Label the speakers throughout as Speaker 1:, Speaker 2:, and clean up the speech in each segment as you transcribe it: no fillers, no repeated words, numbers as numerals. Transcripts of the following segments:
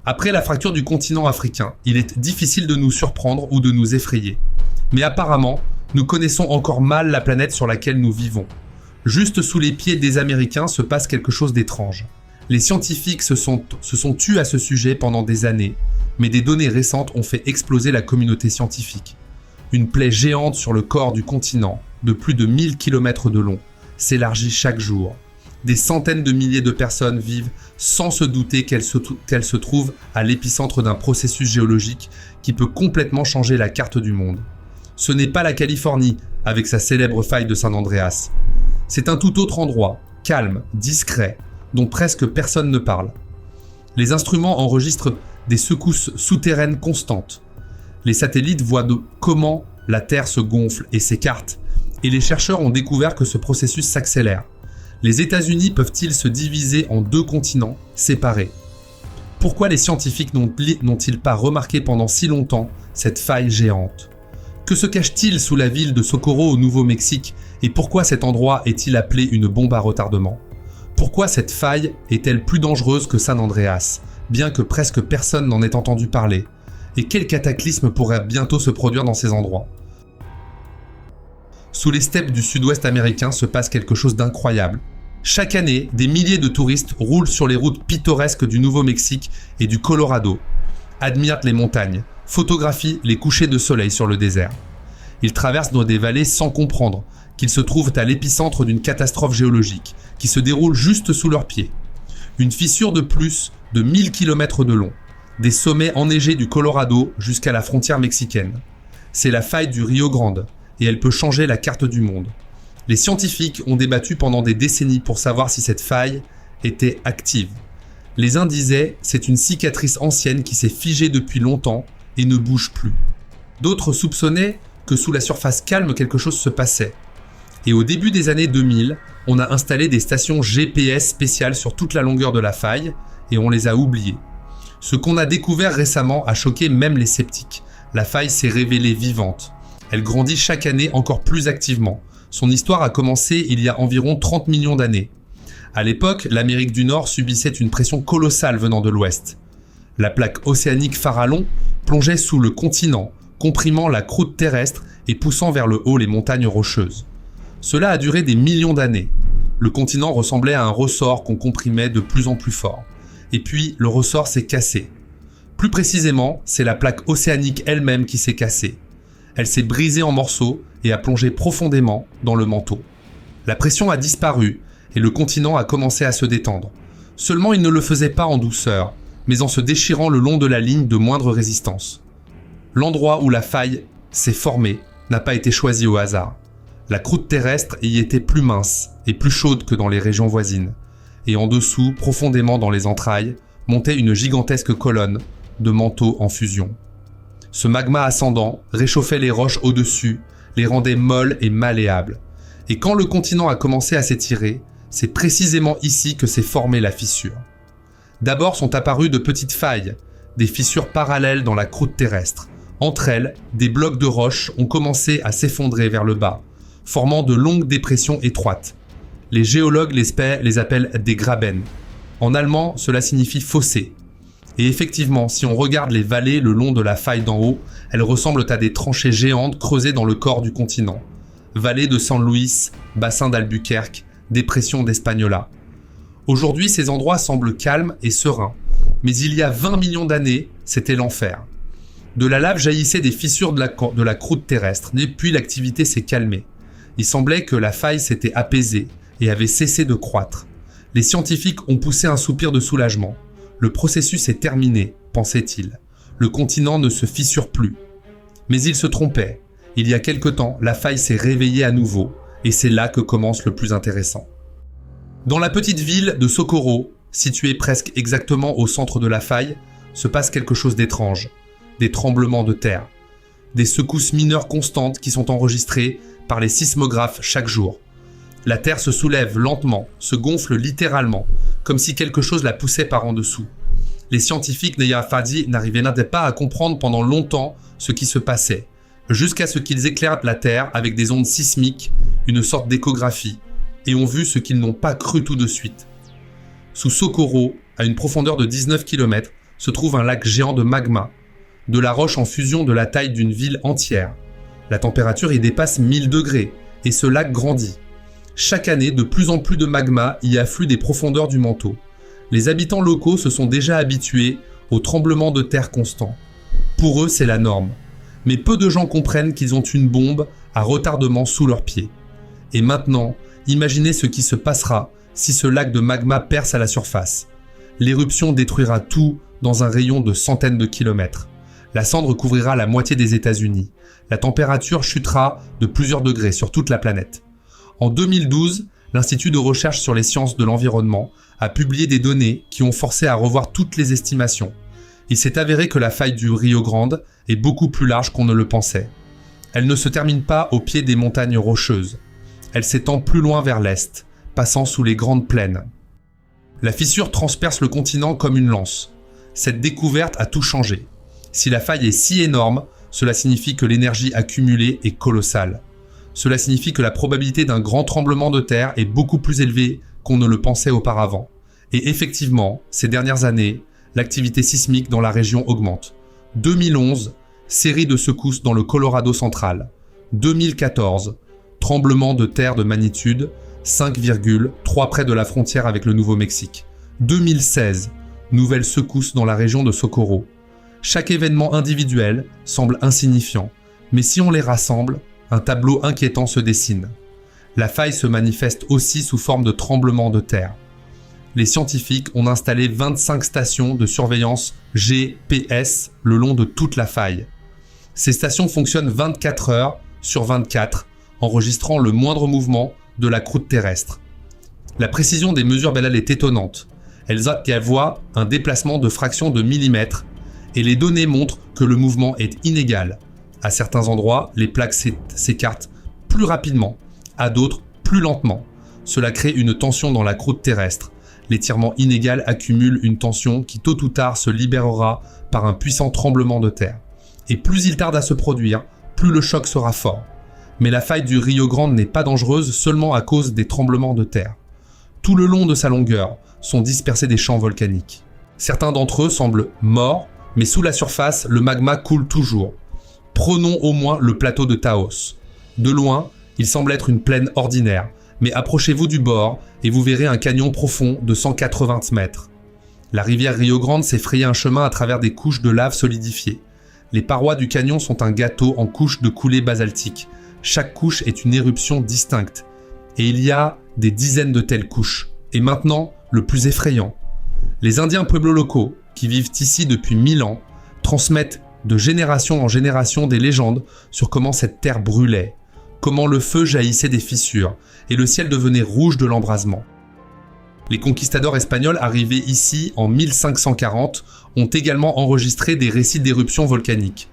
Speaker 1: Après la fracture du continent africain, il est difficile de nous surprendre ou de nous effrayer. Mais apparemment, nous connaissons encore mal la planète sur laquelle nous vivons. Juste sous les pieds des Américains se passe quelque chose d'étrange. Les scientifiques se sont tus à ce sujet pendant des années, mais des données récentes ont fait exploser la communauté scientifique. Une plaie géante sur le corps du continent, de plus de 1000 km de long, s'élargit chaque jour. Des centaines de milliers de personnes vivent sans se douter qu'elles se trouvent à l'épicentre d'un processus géologique qui peut complètement changer la carte du monde. Ce n'est pas la Californie, avec sa célèbre faille de San Andreas. C'est un tout autre endroit, calme, discret, dont presque personne ne parle. Les instruments enregistrent des secousses souterraines constantes. Les satellites voient comment la Terre se gonfle et s'écarte, et les chercheurs ont découvert que ce processus s'accélère. Les États-Unis peuvent-ils se diviser en 2 continents séparés? Pourquoi les scientifiques n'ont-ils pas remarqué pendant si longtemps cette faille géante? Que se cache-t-il sous la ville de Socorro au Nouveau-Mexique et pourquoi cet endroit est-il appelé une bombe à retardement? Pourquoi cette faille est-elle plus dangereuse que San Andreas, bien que presque personne n'en ait entendu parler? Et quel cataclysme pourrait bientôt se produire dans ces endroits? Sous les steppes du sud-ouest américain se passe quelque chose d'incroyable. Chaque année, des milliers de touristes roulent sur les routes pittoresques du Nouveau-Mexique et du Colorado, admirent les montagnes, photographient les couchers de soleil sur le désert. Ils traversent dans des vallées sans comprendre qu'ils se trouvent à l'épicentre d'une catastrophe géologique qui se déroule juste sous leurs pieds. Une fissure de plus de 1000 km de long, des sommets enneigés du Colorado jusqu'à la frontière mexicaine. C'est la faille du Rio Grande et elle peut changer la carte du monde. Les scientifiques ont débattu pendant des décennies pour savoir si cette faille était active. Les uns disaient « c'est une cicatrice ancienne qui s'est figée depuis longtemps et ne bouge plus ». D'autres soupçonnaient que sous la surface calme quelque chose se passait. Et au début des années 2000, on a installé des stations GPS spéciales sur toute la longueur de la faille et on les a oubliées. Ce qu'on a découvert récemment a choqué même les sceptiques. La faille s'est révélée vivante. Elle grandit chaque année encore plus activement. Son histoire a commencé il y a environ 30 millions d'années. À l'époque, l'Amérique du Nord subissait une pression colossale venant de l'Ouest. La plaque océanique Farallon plongeait sous le continent, comprimant la croûte terrestre et poussant vers le haut les montagnes rocheuses. Cela a duré des millions d'années. Le continent ressemblait à un ressort qu'on comprimait de plus en plus fort. Et puis, le ressort s'est cassé. Plus précisément, c'est la plaque océanique elle-même qui s'est cassée. Elle s'est brisée en morceaux et a plongé profondément dans le manteau. La pression a disparu et le continent a commencé à se détendre. Seulement il ne le faisait pas en douceur, mais en se déchirant le long de la ligne de moindre résistance. L'endroit où la faille s'est formée n'a pas été choisi au hasard. La croûte terrestre y était plus mince et plus chaude que dans les régions voisines. Et en dessous, profondément dans les entrailles, montait une gigantesque colonne de manteau en fusion. Ce magma ascendant réchauffait les roches au-dessus, les rendait molles et malléables. Et quand le continent a commencé à s'étirer, c'est précisément ici que s'est formée la fissure. D'abord sont apparues de petites failles, des fissures parallèles dans la croûte terrestre. Entre elles, des blocs de roches ont commencé à s'effondrer vers le bas, formant de longues dépressions étroites. Les géologues les appellent des Graben. En allemand, cela signifie fossé. Et effectivement, si on regarde les vallées le long de la faille d'en haut, elles ressemblent à des tranchées géantes creusées dans le corps du continent. Vallée de San Luis, bassin d'Albuquerque, dépression d'Espagnola. Aujourd'hui, ces endroits semblent calmes et sereins. Mais il y a 20 millions d'années, c'était l'enfer. De la lave jaillissaient des fissures de la croûte terrestre, et puis l'activité s'est calmée. Il semblait que la faille s'était apaisée et avait cessé de croître. Les scientifiques ont poussé un soupir de soulagement. Le processus est terminé, pensait-il. Le continent ne se fissure plus. Mais il se trompait. Il y a quelque temps, la faille s'est réveillée à nouveau, et c'est là que commence le plus intéressant. Dans la petite ville de Socorro, située presque exactement au centre de la faille, se passe quelque chose d'étrange. Des tremblements de terre. Des secousses mineures constantes qui sont enregistrées par les sismographes chaque jour. La terre se soulève lentement, se gonfle littéralement, comme si quelque chose la poussait par en dessous. Les scientifiques n'arrivaient pas à comprendre pendant longtemps ce qui se passait, jusqu'à ce qu'ils éclairent la Terre avec des ondes sismiques, une sorte d'échographie, et ont vu ce qu'ils n'ont pas cru tout de suite. Sous Socorro, à une profondeur de 19 km, se trouve un lac géant de magma, de la roche en fusion de la taille d'une ville entière. La température y dépasse 1000 degrés et ce lac grandit. Chaque année, de plus en plus de magma y afflue des profondeurs du manteau. Les habitants locaux se sont déjà habitués aux tremblements de terre constants. Pour eux, c'est la norme. Mais peu de gens comprennent qu'ils ont une bombe à retardement sous leurs pieds. Et maintenant, imaginez ce qui se passera si ce lac de magma perce à la surface. L'éruption détruira tout dans un rayon de centaines de kilomètres. La cendre couvrira la moitié des États-Unis. La température chutera de plusieurs degrés sur toute la planète. En 2012, l'Institut de recherche sur les sciences de l'environnement a publié des données qui ont forcé à revoir toutes les estimations. Il s'est avéré que la faille du Rio Grande est beaucoup plus large qu'on ne le pensait. Elle ne se termine pas au pied des montagnes rocheuses. Elle s'étend plus loin vers l'est, passant sous les grandes plaines. La fissure transperce le continent comme une lance. Cette découverte a tout changé. Si la faille est si énorme, cela signifie que l'énergie accumulée est colossale. Cela signifie que la probabilité d'un grand tremblement de terre est beaucoup plus élevée qu'on ne le pensait auparavant. Et effectivement, ces dernières années, l'activité sismique dans la région augmente. 2011, série de secousses dans le Colorado central. 2014, tremblement de terre de magnitude 5,3 près de la frontière avec le Nouveau-Mexique. 2016, nouvelle secousse dans la région de Socorro. Chaque événement individuel semble insignifiant, mais si on les rassemble, un tableau inquiétant se dessine. La faille se manifeste aussi sous forme de tremblements de terre. Les scientifiques ont installé 25 stations de surveillance GPS le long de toute la faille. Ces stations fonctionnent 24 heures sur 24, enregistrant le moindre mouvement de la croûte terrestre. La précision des mesures est étonnante. Elles voient un déplacement de fractions de millimètres et les données montrent que le mouvement est inégal. À certains endroits, les plaques s'écartent plus rapidement, à d'autres plus lentement. Cela crée une tension dans la croûte terrestre. L'étirement inégal accumule une tension qui tôt ou tard se libérera par un puissant tremblement de terre. Et plus il tarde à se produire, plus le choc sera fort. Mais la faille du Rio Grande n'est pas dangereuse seulement à cause des tremblements de terre. Tout le long de sa longueur sont dispersés des champs volcaniques. Certains d'entre eux semblent morts, mais sous la surface, le magma coule toujours. Prenons au moins le plateau de Taos. De loin, il semble être une plaine ordinaire, mais approchez-vous du bord et vous verrez un canyon profond de 180 mètres. La rivière Rio Grande s'est frayé un chemin à travers des couches de lave solidifiées. Les parois du canyon sont un gâteau en couches de coulées basaltiques. Chaque couche est une éruption distincte. Et il y a des dizaines de telles couches. Et maintenant, le plus effrayant. Les Indiens pueblos locaux, qui vivent ici depuis 1000 ans, transmettent de génération en génération des légendes sur comment cette terre brûlait, comment le feu jaillissait des fissures et le ciel devenait rouge de l'embrasement. Les conquistadors espagnols arrivés ici en 1540 ont également enregistré des récits d'éruptions volcaniques.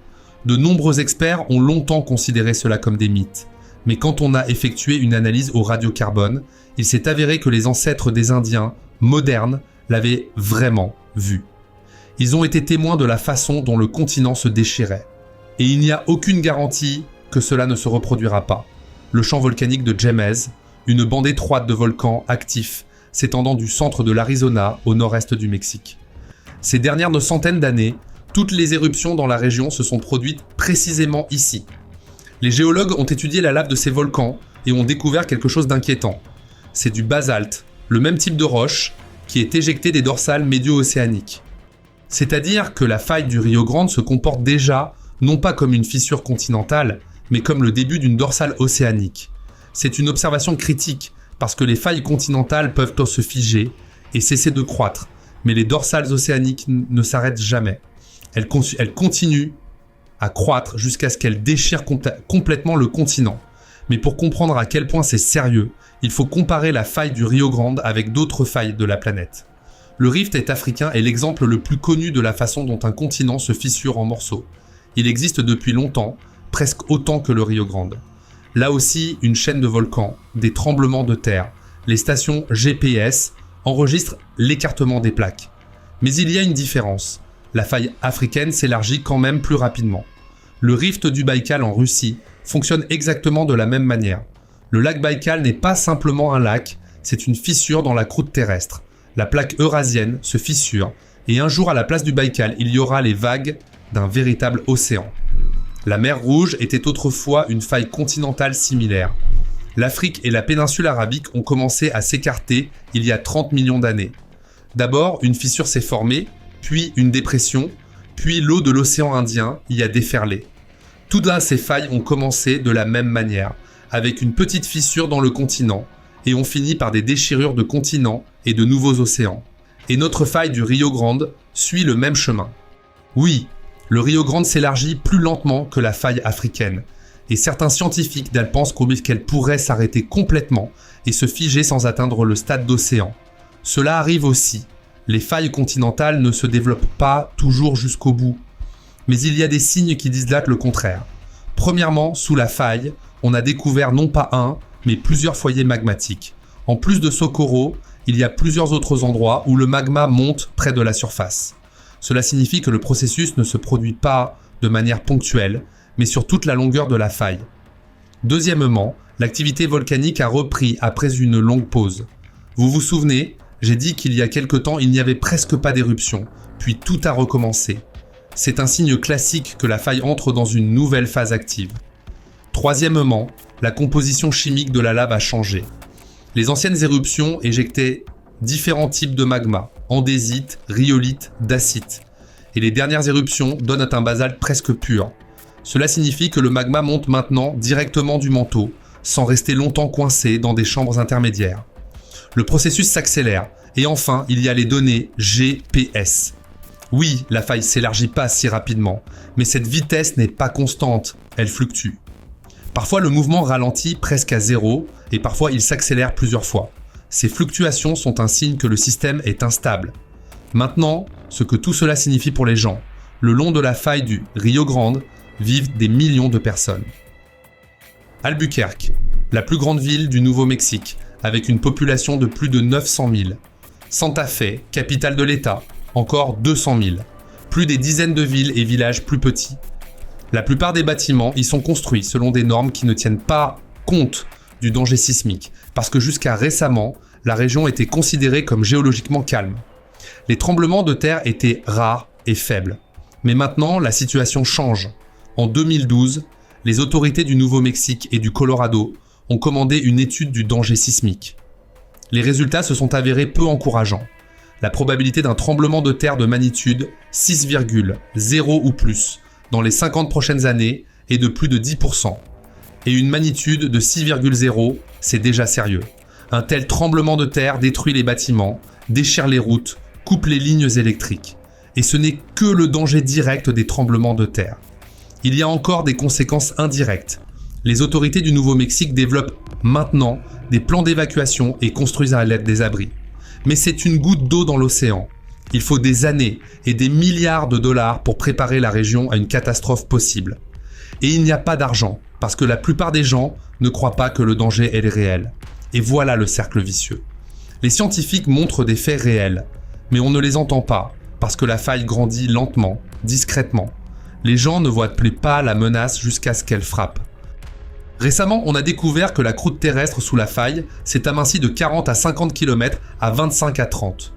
Speaker 1: De nombreux experts ont longtemps considéré cela comme des mythes, mais quand on a effectué une analyse au radiocarbone, il s'est avéré que les ancêtres des Indiens modernes l'avaient vraiment vu. Ils ont été témoins de la façon dont le continent se déchirait. Et il n'y a aucune garantie que cela ne se reproduira pas. Le champ volcanique de Jemez, une bande étroite de volcans actifs s'étendant du centre de l'Arizona au nord-est du Mexique. Ces dernières centaines d'années, toutes les éruptions dans la région se sont produites précisément ici. Les géologues ont étudié la lave de ces volcans et ont découvert quelque chose d'inquiétant. C'est du basalte, le même type de roche qui est éjecté des dorsales médio-océaniques. C'est-à-dire que la faille du Rio Grande se comporte déjà non pas comme une fissure continentale, mais comme le début d'une dorsale océanique. C'est une observation critique parce que les failles continentales peuvent se figer et cesser de croître, mais les dorsales océaniques ne s'arrêtent jamais. Elles continuent à croître jusqu'à ce qu'elles déchirent complètement le continent. Mais pour comprendre à quel point c'est sérieux, il faut comparer la faille du Rio Grande avec d'autres failles de la planète. Le rift est-africain est l'exemple le plus connu de la façon dont un continent se fissure en morceaux. Il existe depuis longtemps, presque autant que le Rio Grande. Là aussi, une chaîne de volcans, des tremblements de terre, les stations GPS enregistrent l'écartement des plaques. Mais il y a une différence. La faille africaine s'élargit quand même plus rapidement. Le rift du Baïkal en Russie fonctionne exactement de la même manière. Le lac Baïkal n'est pas simplement un lac, c'est une fissure dans la croûte terrestre. La plaque eurasienne se fissure Et un jour, à la place du Baïkal, il y aura les vagues d'un véritable océan. La mer Rouge était autrefois une faille continentale similaire. L'Afrique et la péninsule arabique ont commencé à s'écarter il y a 30 millions d'années. D'abord, une fissure s'est formée, puis une dépression, puis l'eau de l'océan Indien y a déferlé. Toutes ces failles ont commencé de la même manière, avec une petite fissure dans le continent, et ont fini par des déchirures de continents et de nouveaux océans. Et notre faille du Rio Grande suit le même chemin. Oui, le Rio Grande s'élargit plus lentement que la faille africaine, et certains scientifiques pensent qu'elle pourrait s'arrêter complètement et se figer sans atteindre le stade d'océan. Cela arrive aussi. Les failles continentales ne se développent pas toujours jusqu'au bout. Mais il y a des signes qui disent le contraire. Premièrement, sous la faille, on a découvert non pas un, mais plusieurs foyers magmatiques. En plus de Socorro, il y a plusieurs autres endroits où le magma monte près de la surface. Cela signifie que le processus ne se produit pas de manière ponctuelle, mais sur toute la longueur de la faille. Deuxièmement, l'activité volcanique a repris après une longue pause. Vous vous souvenez, j'ai dit qu'il y a quelque temps il n'y avait presque pas d'éruption, puis tout a recommencé. C'est un signe classique que la faille entre dans une nouvelle phase active. Troisièmement, la composition chimique de la lave a changé. Les anciennes éruptions éjectaient différents types de magma, andésite, rhyolite, dacite. Et les dernières éruptions donnent un basalte presque pur. Cela signifie que le magma monte maintenant directement du manteau, sans rester longtemps coincé dans des chambres intermédiaires. Le processus s'accélère, et enfin, il y a les données GPS. Oui, la faille s'élargit pas si rapidement, mais cette vitesse n'est pas constante, elle fluctue. Parfois, le mouvement ralentit presque à zéro, et parfois il s'accélère plusieurs fois. Ces fluctuations sont un signe que le système est instable. Maintenant, ce que tout cela signifie pour les gens. Le long de la faille du Rio Grande vivent des millions de personnes. Albuquerque, la plus grande ville du Nouveau-Mexique, avec une population de plus de 900 000. Santa Fe, capitale de l'État, encore 200 000. Plus des dizaines de villes et villages plus petits. La plupart des bâtiments y sont construits selon des normes qui ne tiennent pas compte du danger sismique, parce que jusqu'à récemment, la région était considérée comme géologiquement calme. Les tremblements de terre étaient rares et faibles. Mais maintenant, la situation change. En 2012, les autorités du Nouveau-Mexique et du Colorado ont commandé une étude du danger sismique. Les résultats se sont avérés peu encourageants. La probabilité d'un tremblement de terre de magnitude 6,0 ou plus dans les 50 prochaines années est de plus de 10%. Et une magnitude de 6,0, c'est déjà sérieux. Un tel tremblement de terre détruit les bâtiments, déchire les routes, coupe les lignes électriques. Et ce n'est que le danger direct des tremblements de terre. Il y a encore des conséquences indirectes. Les autorités du Nouveau-Mexique développent maintenant des plans d'évacuation et construisent à l'aide des abris. Mais c'est une goutte d'eau dans l'océan. Il faut des années et des milliards de dollars pour préparer la région à une catastrophe possible. Et il n'y a pas d'argent, parce que la plupart des gens ne croient pas que le danger est réel. Et voilà le cercle vicieux. Les scientifiques montrent des faits réels, mais on ne les entend pas, parce que la faille grandit lentement, discrètement. Les gens ne voient plus pas la menace jusqu'à ce qu'elle frappe. Récemment, on a découvert que la croûte terrestre sous la faille s'est amincie de 40 à 50 km à 25 à 30.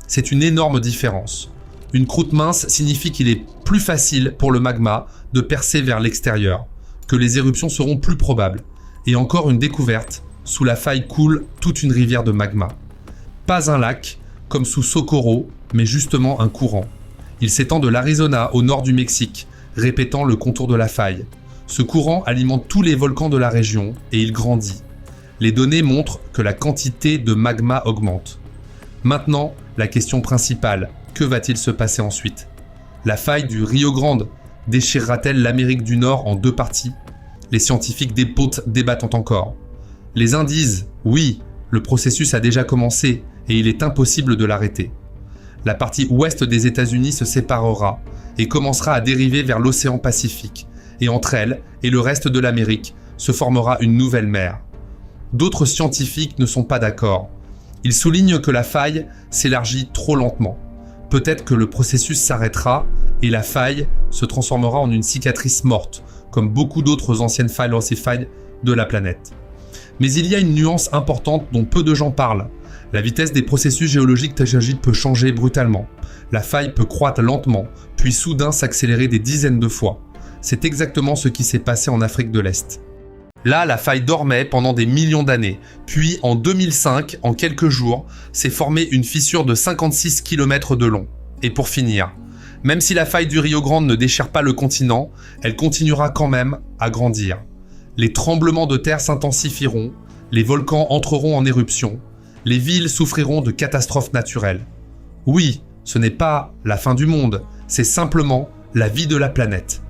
Speaker 1: C'est une énorme différence. Une croûte mince signifie qu'il est plus facile pour le magma de percer vers l'extérieur, que les éruptions seront plus probables. Et encore une découverte, sous la faille coule toute une rivière de magma. Pas un lac, comme sous Socorro, mais justement un courant. Il s'étend de l'Arizona au nord du Mexique, répétant le contour de la faille. Ce courant alimente tous les volcans de la région et il grandit. Les données montrent que la quantité de magma augmente. Maintenant, la question principale, que va-t-il se passer ensuite ? La faille du Rio Grande déchirera-t-elle l'Amérique du Nord en deux parties ? Les scientifiques débattent encore. Les uns disent « oui, le processus a déjà commencé et il est impossible de l'arrêter ». La partie ouest des États-Unis se séparera et commencera à dériver vers l'océan Pacifique, et entre elles et le reste de l'Amérique se formera une nouvelle mer. D'autres scientifiques ne sont pas d'accord. Ils soulignent que la faille s'élargit trop lentement. Peut-être que le processus s'arrêtera et la faille se transformera en une cicatrice morte, comme beaucoup d'autres anciennes failles de la planète. Mais il y a une nuance importante dont peu de gens parlent. La vitesse des processus géologiques tégidiques peut changer brutalement. La faille peut croître lentement, puis soudain s'accélérer des dizaines de fois. C'est exactement ce qui s'est passé en Afrique de l'Est. Là, la faille dormait pendant des millions d'années. Puis, en 2005, en quelques jours, s'est formée une fissure de 56 km de long. Et pour finir, même si la faille du Rio Grande ne déchire pas le continent, elle continuera quand même à grandir. Les tremblements de terre s'intensifieront, les volcans entreront en éruption, les villes souffriront de catastrophes naturelles. Oui, ce n'est pas la fin du monde, c'est simplement la vie de la planète.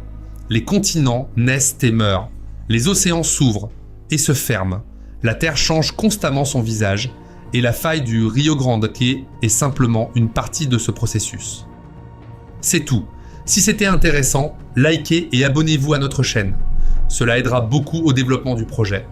Speaker 1: Les continents naissent et meurent, les océans s'ouvrent et se ferment, la Terre change constamment son visage, et la faille du Rio Grande est simplement une partie de ce processus. C'est tout. Si c'était intéressant, likez et abonnez-vous à notre chaîne. Cela aidera beaucoup au développement du projet.